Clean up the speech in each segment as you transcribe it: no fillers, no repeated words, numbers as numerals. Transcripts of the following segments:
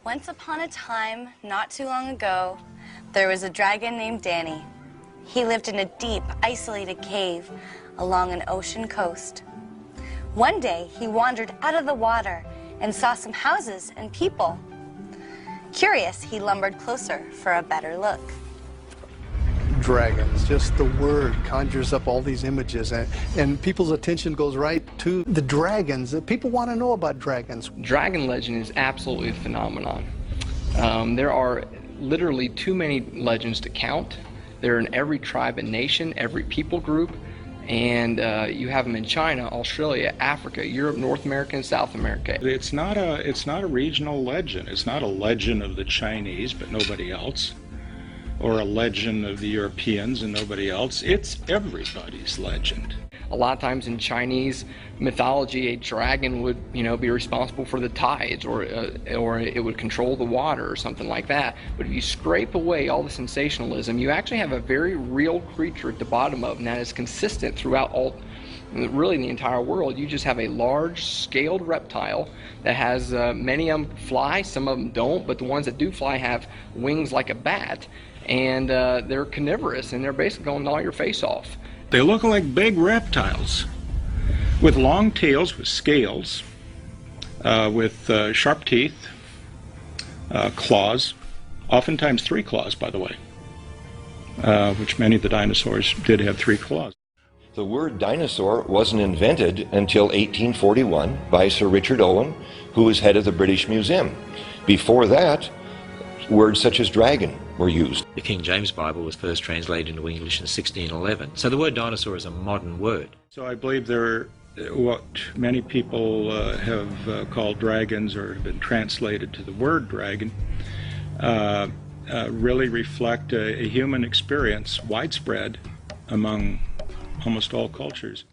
Once upon a time, not too long ago, there was a dragon named Danny. He lived in a deep, isolated cave along an ocean coast. One day, he wandered out of the water and saw some houses and people. Curious, he lumbered closer for a better look. Dragons, just the word conjures up all these images, and people's attention goes right to the dragons. People want to know about dragons. Dragon legend is absolutely a phenomenon. There are literally too many legends to count. They're in every tribe and nation, every people group, and you have them in China, Australia, Africa, Europe, North America, and South America. It's not a regional legend. It's not a legend of the Chinese, but nobody else, or a legend of the Europeans and nobody else. It's everybody's legend. A lot of times in Chinese mythology, a dragon would, be responsible for the tides, or it would control the water or something like that. But if you scrape away all the sensationalism, you actually have a very real creature at the bottom of, and that is consistent throughout really the entire world. You just have a large scaled reptile that has many of them fly, some of them don't, but the ones that do fly have wings like a bat, and they're carnivorous, and they're basically going to gnaw your face off. They look like big reptiles with long tails, with scales, with sharp teeth, claws, oftentimes 3 claws, by the way, which many of the dinosaurs did have 3 claws. The word dinosaur wasn't invented until 1841 by Sir Richard Owen, who was head of the British Museum. Before that, words such as dragon were used. The King James Bible was first translated into English in 1611. So the word dinosaur is a modern word. So I believe they're what many people have called dragons, or have been translated to the word dragon, really reflect a human experience widespread among almost all cultures.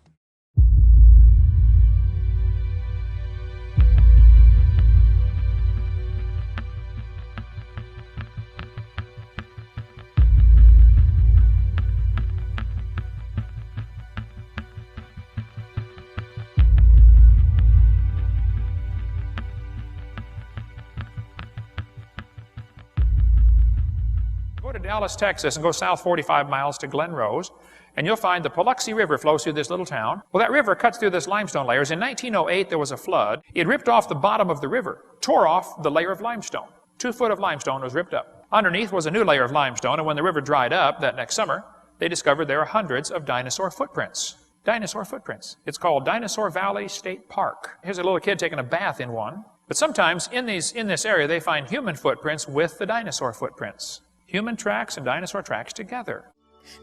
Go to Dallas, Texas, and go south 45 miles to Glen Rose, and you'll find the Paluxy River flows through this little town. Well, that river cuts through this limestone layers. In 1908, there was a flood. It ripped off the bottom of the river, tore off the layer of limestone. 2 foot of limestone was ripped up. Underneath was a new layer of limestone, and when the river dried up that next summer, they discovered there are hundreds of dinosaur footprints. Dinosaur footprints. It's called Dinosaur Valley State Park. Here's a little kid taking a bath in one. But sometimes in this area, they find human footprints with the dinosaur footprints. Human tracks and dinosaur tracks together.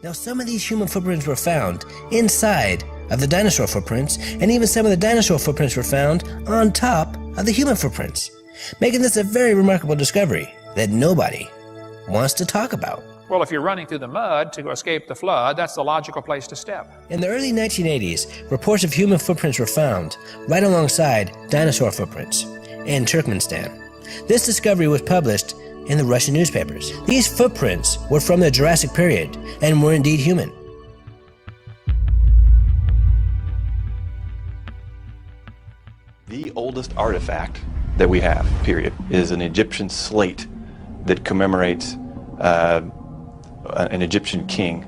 Now, some of these human footprints were found inside of the dinosaur footprints, and even some of the dinosaur footprints were found on top of the human footprints, making this a very remarkable discovery that nobody wants to talk about. Well, if you're running through the mud to escape the flood, that's the logical place to step. In the early 1980s, reports of human footprints were found right alongside dinosaur footprints in Turkmenistan. This discovery was published in the Russian newspapers. These footprints were from the Jurassic period and were indeed human. The oldest artifact that we have, period, is an Egyptian slate that commemorates an Egyptian king.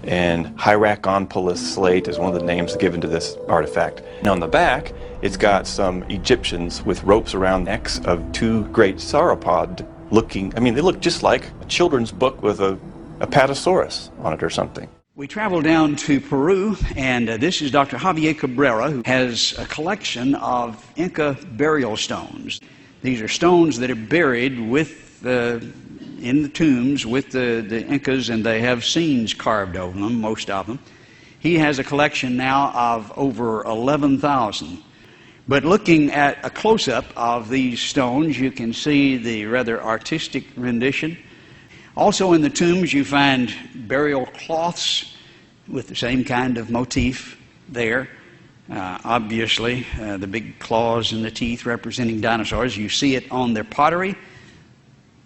And Hierakonpolis slate is one of the names given to this artifact. And on the back, it's got some Egyptians with ropes around necks of 2 great sauropod looking, they look just like a children's book with a Apatosaurus on it or something. We traveled down to Peru, and this is Dr. Javier Cabrera, who has a collection of Inca burial stones. These are stones that are buried with in the tombs with the Incas, and they have scenes carved over them, most of them. He has a collection now of over 11,000. But looking at a close-up of these stones, you can see the rather artistic rendition. Also in the tombs, you find burial cloths with the same kind of motif there. Obviously, the big claws and the teeth representing dinosaurs. You see it on their pottery.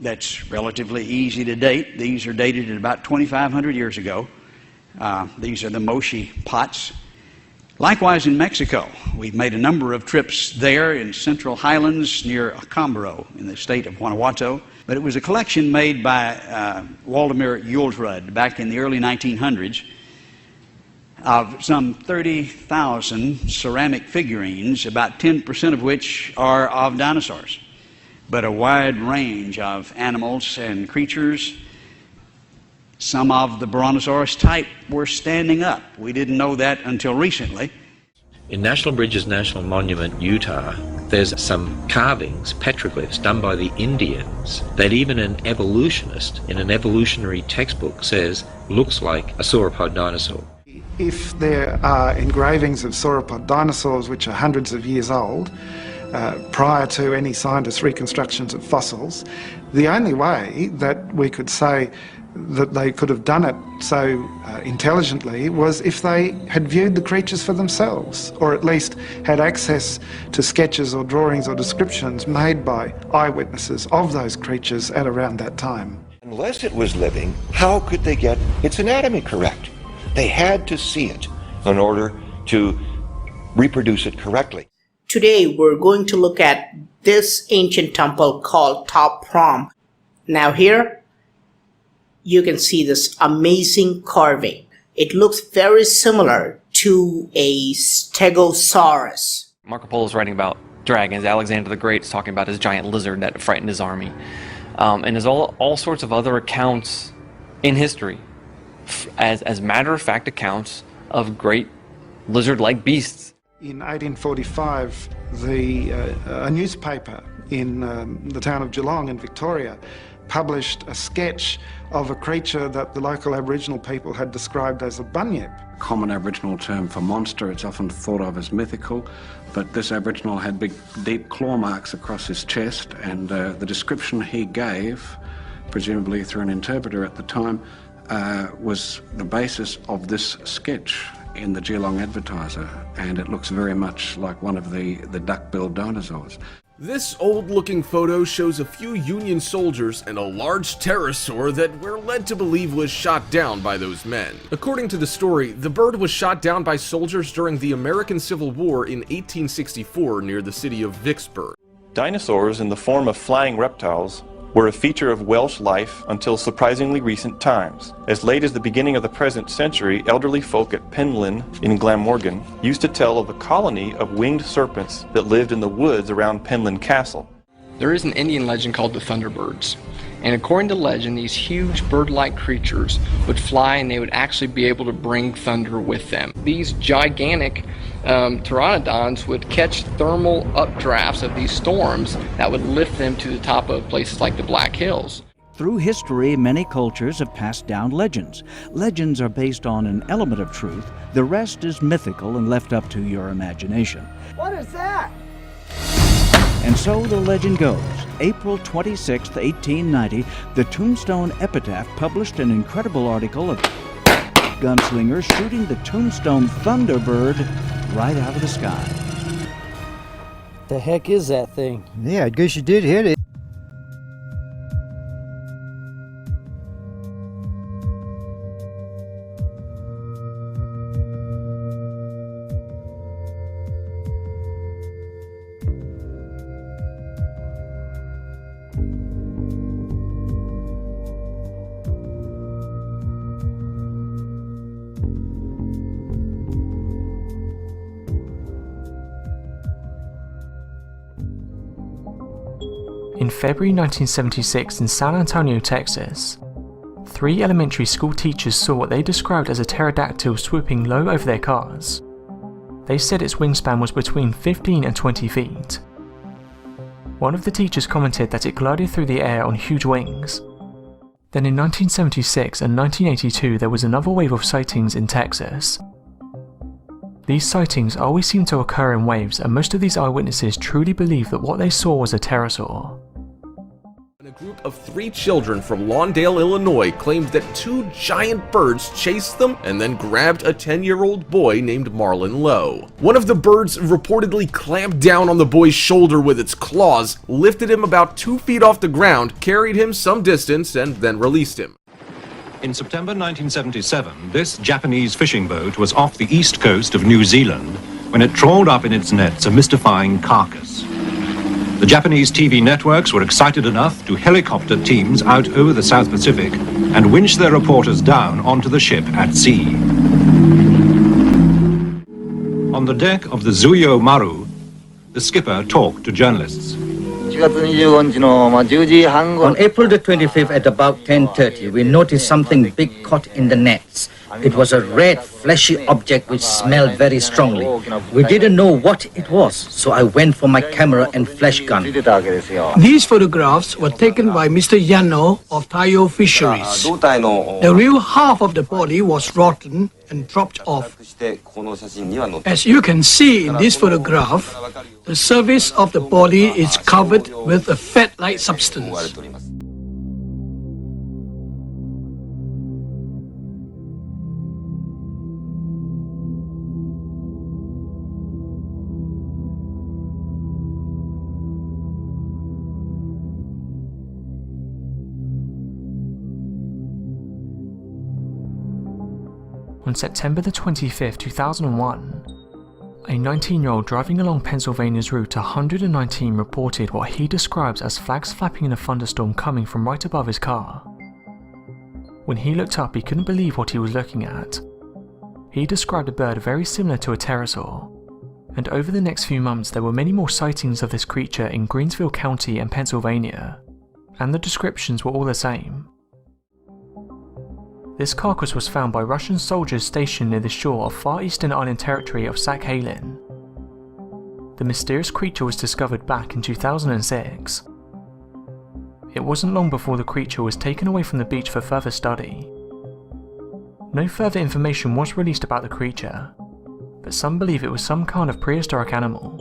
That's relatively easy to date. These are dated at about 2,500 years ago. These are the Moshi pots. Likewise in Mexico, we've made a number of trips there in central highlands near Acámbaro in the state of Guanajuato. But it was a collection made by Waldemar Jultrud back in the early 1900s of some 30,000 ceramic figurines, about 10% of which are of dinosaurs, but a wide range of animals and creatures. Some of the Brontosaurus type were standing up. We didn't know that until recently. In National Bridges National Monument, Utah, there's some carvings, petroglyphs, done by the Indians that even an evolutionist in an evolutionary textbook says looks like a sauropod dinosaur. If there are engravings of sauropod dinosaurs which are hundreds of years old, prior to any scientist reconstructions of fossils, the only way that we could say that they could have done it so intelligently was if they had viewed the creatures for themselves, or at least had access to sketches or drawings or descriptions made by eyewitnesses of those creatures at around that time. Unless it was living, how could they get its anatomy correct? They had to see it in order to reproduce it correctly. Today we're going to look at this ancient temple called Top Prom. Now here you can see this amazing carving. It looks very similar to a stegosaurus. Marco Polo's writing about dragons. Alexander the Great's talking about his giant lizard that frightened his army. And there's all sorts of other accounts in history as matter-of-fact accounts of great lizard-like beasts. In 1845, a newspaper in the town of Geelong in Victoria published a sketch of a creature that the local Aboriginal people had described as a bunyip. Common Aboriginal term for monster. It's often thought of as mythical, but this Aboriginal had big, deep claw marks across his chest, and the description he gave, presumably through an interpreter at the time, was the basis of this sketch in the Geelong Advertiser, and it looks very much like one of the duck-billed dinosaurs. This old-looking photo shows a few Union soldiers and a large pterosaur that we're led to believe was shot down by those men. According to the story, the bird was shot down by soldiers during the American Civil War in 1864 near the city of Vicksburg. Dinosaurs in the form of flying reptiles were a feature of Welsh life until surprisingly recent times. As late as the beginning of the present century, elderly folk at Penlyn in Glamorgan used to tell of a colony of winged serpents that lived in the woods around Penlyn Castle. There is an Indian legend called the Thunderbirds. And according to legend, these huge bird-like creatures would fly and they would actually be able to bring thunder with them. These gigantic pteranodons would catch thermal updrafts of these storms that would lift them to the top of places like the Black Hills. Through history, many cultures have passed down legends. Legends are based on an element of truth. The rest is mythical and left up to your imagination. What is that? And so the legend goes. April 26, 1890, the Tombstone Epitaph published an incredible article of gunslingers shooting the Tombstone Thunderbird right out of the sky. The heck is that thing? Yeah, I guess you did hit it. In February 1976 in San Antonio, Texas, 3 elementary school teachers saw what they described as a pterodactyl swooping low over their cars. They said its wingspan was between 15 and 20 feet. One of the teachers commented that it glided through the air on huge wings. Then in 1976 and 1982 there was another wave of sightings in Texas. These sightings always seem to occur in waves, and most of these eyewitnesses truly believe that what they saw was a pterosaur. A group of 3 children from Lawndale, Illinois claimed that 2 giant birds chased them and then grabbed a 10-year-old boy named Marlon Lowe. One of the birds reportedly clamped down on the boy's shoulder with its claws, lifted him about 2 feet off the ground, carried him some distance, and then released him. In September 1977, this Japanese fishing boat was off the east coast of New Zealand when it trawled up in its nets a mystifying carcass. The Japanese TV networks were excited enough to helicopter teams out over the South Pacific and winch their reporters down onto the ship at sea. On the deck of the Zuyo Maru, the skipper talked to journalists. On April the 25th at about 10:30, we noticed something big caught in the nets. It was a red, fleshy object which smelled very strongly. We didn't know what it was, so I went for my camera and flash gun. These photographs were taken by Mr. Yano of Taiyo Fisheries. The real half of the body was rotten and dropped off. As you can see in this photograph, the surface of the body is covered with a fat-like substance. On September the 25th, 2001, a 19-year-old driving along Pennsylvania's Route 119 reported what he describes as flags flapping in a thunderstorm coming from right above his car. When he looked up, he couldn't believe what he was looking at. He described a bird very similar to a pterosaur, and over the next few months there were many more sightings of this creature in Greensville County and Pennsylvania, and the descriptions were all the same. This carcass was found by Russian soldiers stationed near the shore of Far Eastern Island territory of Sakhalin. The mysterious creature was discovered back in 2006. It wasn't long before the creature was taken away from the beach for further study. No further information was released about the creature, but some believe it was some kind of prehistoric animal.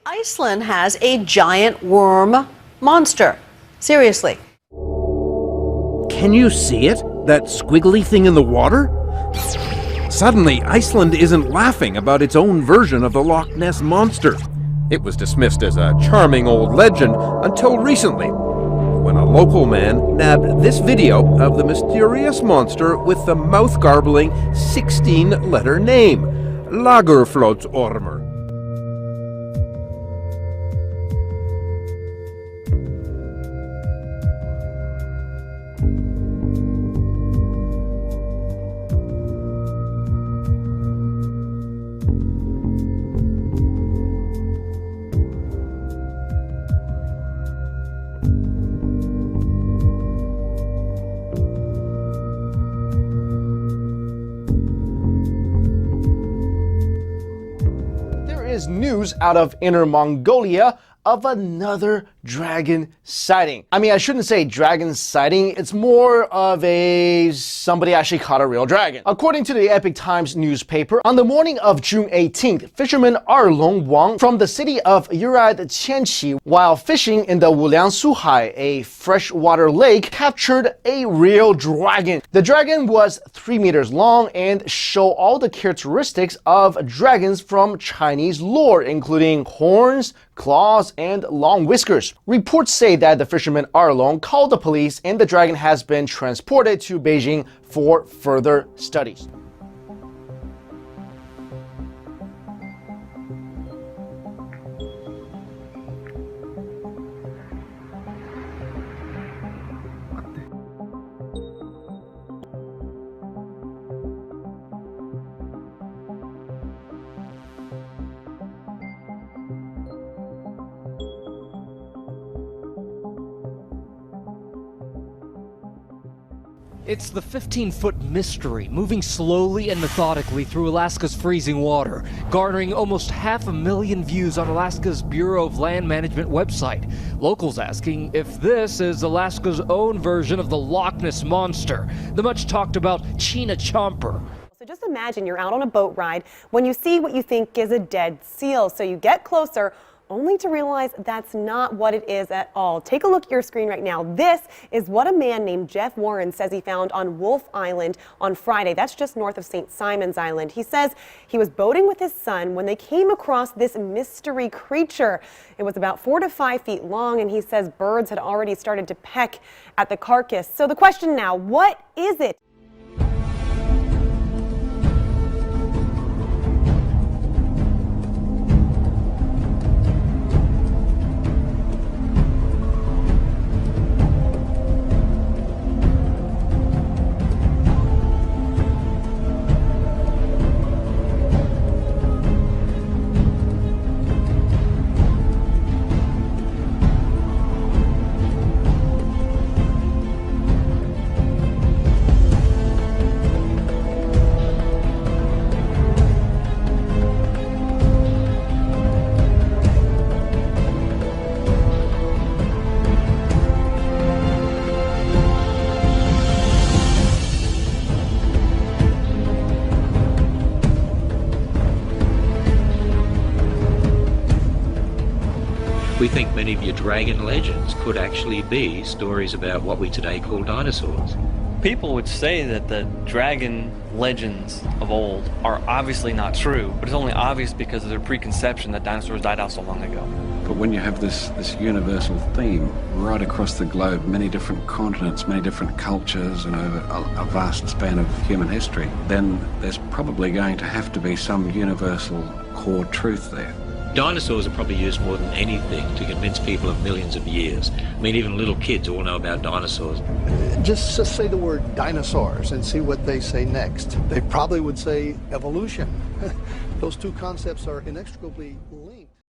Iceland has a giant worm monster. Seriously. Can you see it? That squiggly thing in the water? Suddenly, Iceland isn't laughing about its own version of the Loch Ness Monster. It was dismissed as a charming old legend until recently, when a local man nabbed this video of the mysterious monster with the mouth-garbling 16-letter name, Lagerflotsormer. News out of Inner Mongolia of another dragon sighting. I mean, I shouldn't say dragon sighting, it's more of a somebody actually caught a real dragon. According to the Epoch Times newspaper, on the morning of June 18th, fisherman Arlong Wang from the city of Yurad Qianqi, while fishing in the Wuliang Suhai, a freshwater lake, captured a real dragon. The dragon was 3 meters long and showed all the characteristics of dragons from Chinese lore, including horns, claws, and long whiskers. Reports say that the fisherman Arlong called the police and the dragon has been transported to Beijing for further studies. It's the 15-foot mystery, moving slowly and methodically through Alaska's freezing water, garnering almost 500,000 views on Alaska's Bureau of Land Management website. Locals asking if this is Alaska's own version of the Loch Ness Monster, the much talked about China Chomper. So just imagine you're out on a boat ride when you see what you think is a dead seal. So you get closer, only to realize that's not what it is at all. Take a look at your screen right now. This is what a man named Jeff Warren says he found on Wolf Island on Friday. That's just north of St. Simon's Island. He says he was boating with his son when they came across this mystery creature. It was about 4 to 5 feet long, and he says birds had already started to peck at the carcass. So the question now, what is it? We think many of your dragon legends could actually be stories about what we today call dinosaurs. People would say that the dragon legends of old are obviously not true, but it's only obvious because of their preconception that dinosaurs died out so long ago. But when you have this universal theme right across the globe, many different continents, many different cultures, and over a vast span of human history, then there's probably going to have to be some universal core truth there. Dinosaurs are probably used more than anything to convince people of millions of years. I mean, even little kids all know about dinosaurs. Just say the word dinosaurs and see what they say next. They probably would say evolution. Those two concepts are inextricably linked.